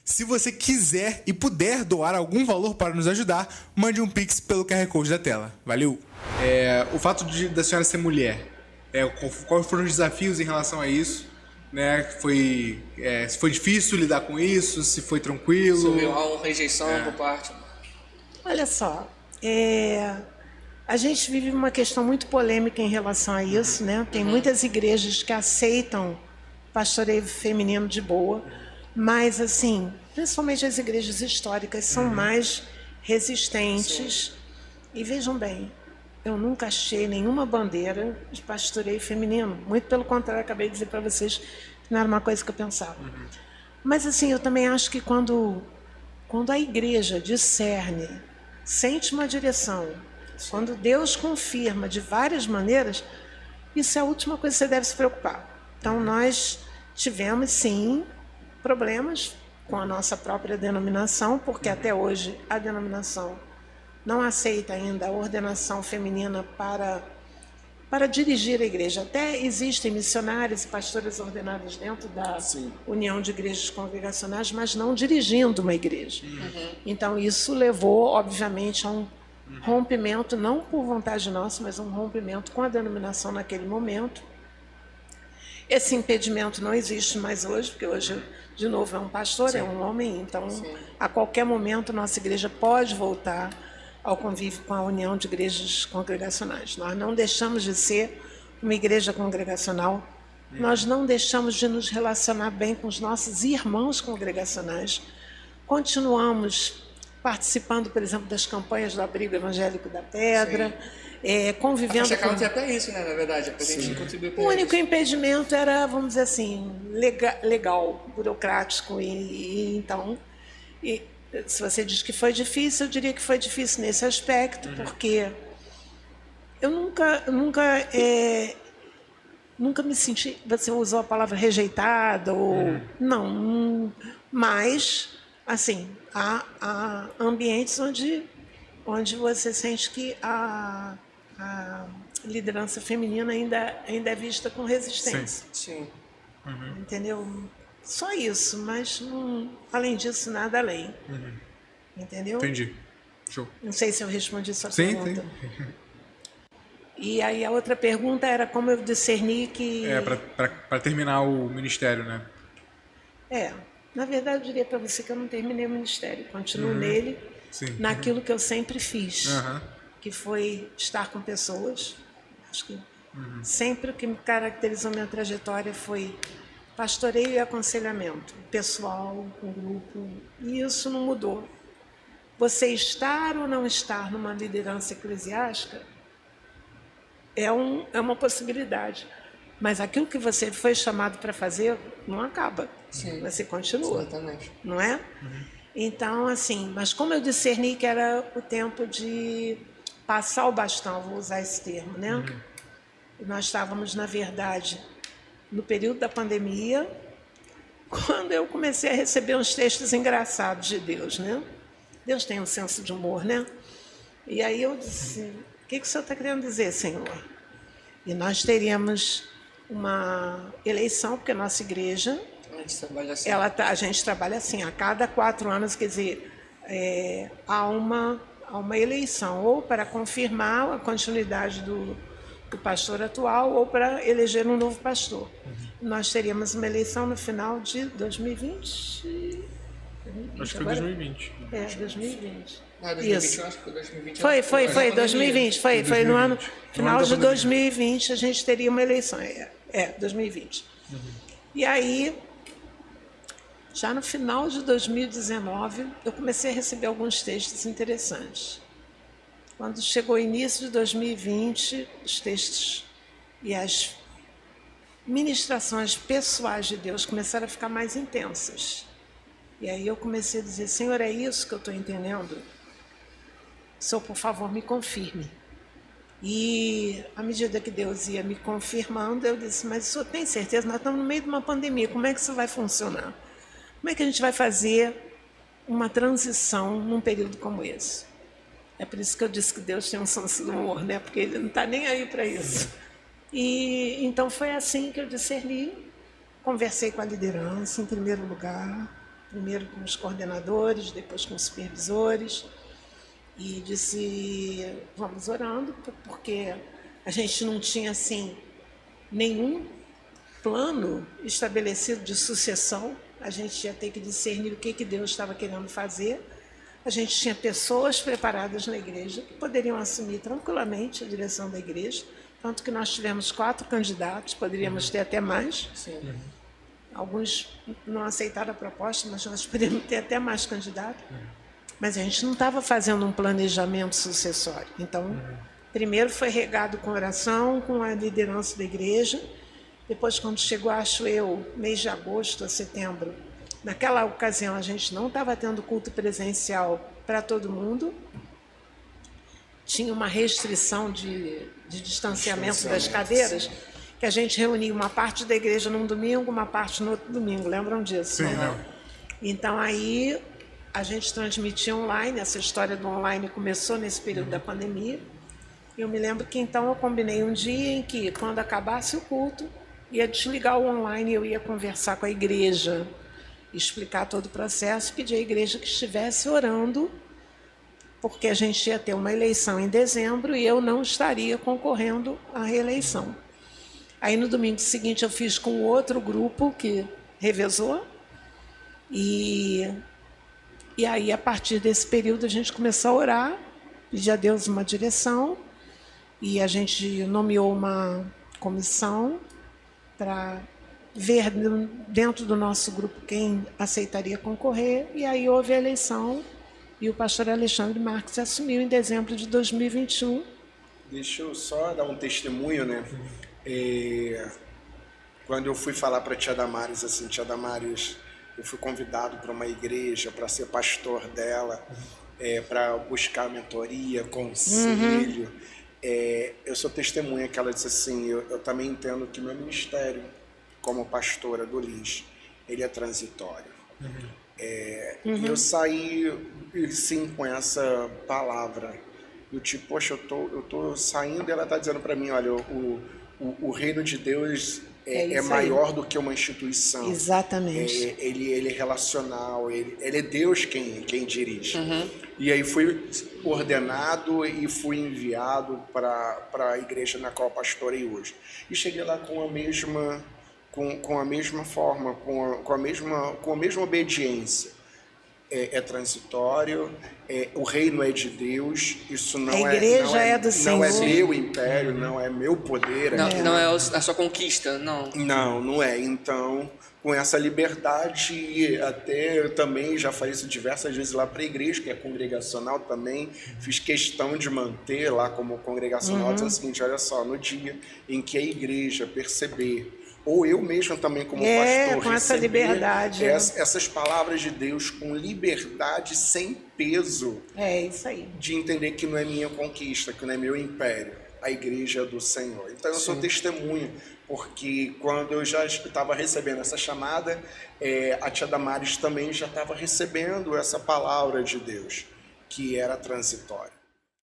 Se você quiser e puder doar algum valor para nos ajudar, mande um Pix pelo QR Code da tela. Valeu! O fato da senhora ser mulher, quais foram os desafios em relação a isso? Né? Se foi difícil lidar com isso, se foi tranquilo? Se houve uma rejeição por parte... Olha só, a gente vive uma questão muito polêmica em relação a isso, né? Tem muitas igrejas que aceitam pastoreio feminino de boa, mas, assim, principalmente as igrejas históricas são mais resistentes. Sim. E vejam bem, eu nunca achei nenhuma bandeira de pastoreio feminino. Muito pelo contrário, acabei de dizer para vocês que não era uma coisa que eu pensava. Mas, assim, eu também acho que quando a igreja discerne, sente uma direção, quando Deus confirma de várias maneiras, isso é a última coisa que você deve se preocupar. Então, nós tivemos, sim, problemas com a nossa própria denominação, porque até hoje a denominação não aceita ainda a ordenação feminina para dirigir a igreja. Até existem missionários e pastoras ordenadas dentro da União de Igrejas Congregacionais, mas não dirigindo uma igreja. Então, isso levou, obviamente, a um rompimento, não por vontade nossa, mas um rompimento com a denominação naquele momento. Esse impedimento não existe mais hoje, porque hoje, de novo, é um pastor, é um homem, então, a qualquer momento, nossa igreja pode voltar ao convívio com a União de Igrejas Congregacionais. Nós não deixamos de ser uma igreja congregacional, nós não deixamos de nos relacionar bem com os nossos irmãos congregacionais, continuamos participando, por exemplo, das campanhas do Abrigo Evangélico da Pedra, convivendo com... até isso, né, na verdade, a gente contribuir com o único impedimento era, vamos dizer assim, legal, burocrático, então... se você diz que foi difícil, eu diria que foi difícil nesse aspecto, porque eu nunca me senti... Você usou a palavra rejeitada, ou... Não, mas, assim, há ambientes onde você sente que a liderança feminina ainda é vista com resistência. Sim. Entendeu? Só isso, mas além disso, nada além. Entendeu? Entendi. Show. Não sei se eu respondi sua pergunta. Sim. E aí a outra pergunta era como eu discerni que... para terminar o ministério, né? Na verdade, eu diria para você que eu não terminei o ministério. Continuo nele, naquilo que eu sempre fiz, que foi estar com pessoas. Acho que sempre o que me caracterizou minha trajetória foi pastoreio e aconselhamento pessoal, com grupo, e isso não mudou. Você estar ou não estar numa liderança eclesiástica é uma possibilidade, mas aquilo que você foi chamado para fazer não acaba. Você continua. Exatamente. Não é? Então, assim, mas como eu discerni que era o tempo de passar o bastão, vou usar esse termo, né? Nós estávamos, na verdade, no período da pandemia, quando eu comecei a receber uns textos engraçados de Deus, né? Deus tem um senso de humor, né? E aí eu disse, o que o senhor está querendo dizer, Senhor? E nós teríamos uma eleição, porque a nossa igreja... A gente trabalha assim. A gente trabalha assim, a cada 4 anos, quer dizer, há uma eleição, ou para confirmar a continuidade do pastor atual, ou para eleger um novo pastor. Nós teríamos uma eleição no final de 2020. Acho que foi 2020. 2020. 2020, Isso. eu acho que foi 2020. Foi 2020. Foi no ano final de 2020 a gente teria uma eleição. 2020. E aí, já no final de 2019, eu comecei a receber alguns textos interessantes. Quando chegou o início de 2020, os textos e as ministrações pessoais de Deus começaram a ficar mais intensas. E aí eu comecei a dizer, Senhor, é isso que eu estou entendendo? Senhor, por favor, me confirme. E à medida que Deus ia me confirmando, eu disse, mas o senhor tem certeza? Nós estamos no meio de uma pandemia, como é que isso vai funcionar? Como é que a gente vai fazer uma transição num período como esse? É por isso que eu disse que Deus tem um senso do humor, né? Porque Ele não está nem aí para isso. E então foi assim que eu discerni, conversei com a liderança em primeiro lugar, primeiro com os coordenadores, depois com os supervisores, e disse, vamos orando, porque a gente não tinha, assim, nenhum plano estabelecido de sucessão, a gente ia ter que discernir o que Deus estava querendo fazer. A gente tinha pessoas preparadas na igreja que poderiam assumir tranquilamente a direção da igreja, tanto que nós tivemos 4 candidatos, poderíamos ter até mais. Sim. Alguns não aceitaram a proposta, mas nós poderíamos ter até mais candidatos. Mas a gente não estava fazendo um planejamento sucessório. Então, primeiro foi regado com oração, com a liderança da igreja. Depois, quando chegou, acho eu, mês de agosto a setembro, naquela ocasião a gente não estava tendo culto presencial para todo mundo. Tinha uma restrição de distanciamento das cadeiras, que a gente reunia uma parte da igreja num domingo, uma parte no outro domingo. Lembram disso? Sim, não. Então, aí a gente transmitia online. Essa história do online começou nesse período da pandemia. Eu me lembro que então eu combinei um dia em que, quando acabasse o culto, ia desligar o online e eu ia conversar com a igreja, explicar todo o processo, pedir à igreja que estivesse orando, porque a gente ia ter uma eleição em dezembro e eu não estaria concorrendo à reeleição. Aí no domingo seguinte eu fiz com outro grupo que revezou, e aí a partir desse período a gente começou a orar, pedir a Deus uma direção, e a gente nomeou uma comissão para ver dentro do nosso grupo quem aceitaria concorrer, e aí houve a eleição e o pastor Alexandre Marques assumiu em dezembro de 2021. Deixa eu só dar um testemunho, né? Quando eu fui falar para a tia Damares, assim, tia Damares, eu fui convidado para uma igreja para ser pastor dela, para buscar mentoria, conselho. Eu sou testemunha que ela disse assim, eu também entendo que meu ministério como pastora do LIS, ele é transitório. E eu saí, sim, com essa palavra, do tipo, poxa, eu tô saindo e ela está dizendo para mim, olha, o reino de Deus é maior do que uma instituição. Exatamente. Ele é relacional, ele é Deus quem dirige. E aí fui ordenado e fui enviado para a igreja na qual pastorei hoje. E cheguei lá com a mesma forma, com a mesma obediência. É transitório, o reino é de Deus, isso não a igreja é do não é Senhor. meu império, não é meu poder. Não é a sua conquista, não. Não é. Então, com essa liberdade, até eu também já falei isso diversas vezes lá para a igreja, que é congregacional também, fiz questão de manter lá como congregacional, dizendo o seguinte, olha só, no dia em que a igreja perceber, ou eu mesmo também como pastor, com essa liberdade, essas palavras de Deus com liberdade, sem peso, isso aí, de entender que não é minha conquista, que não é meu império, a igreja é do Senhor. Então eu sou testemunha, porque quando eu já estava recebendo essa chamada, a tia Damares também já estava recebendo essa palavra de Deus, que era transitória.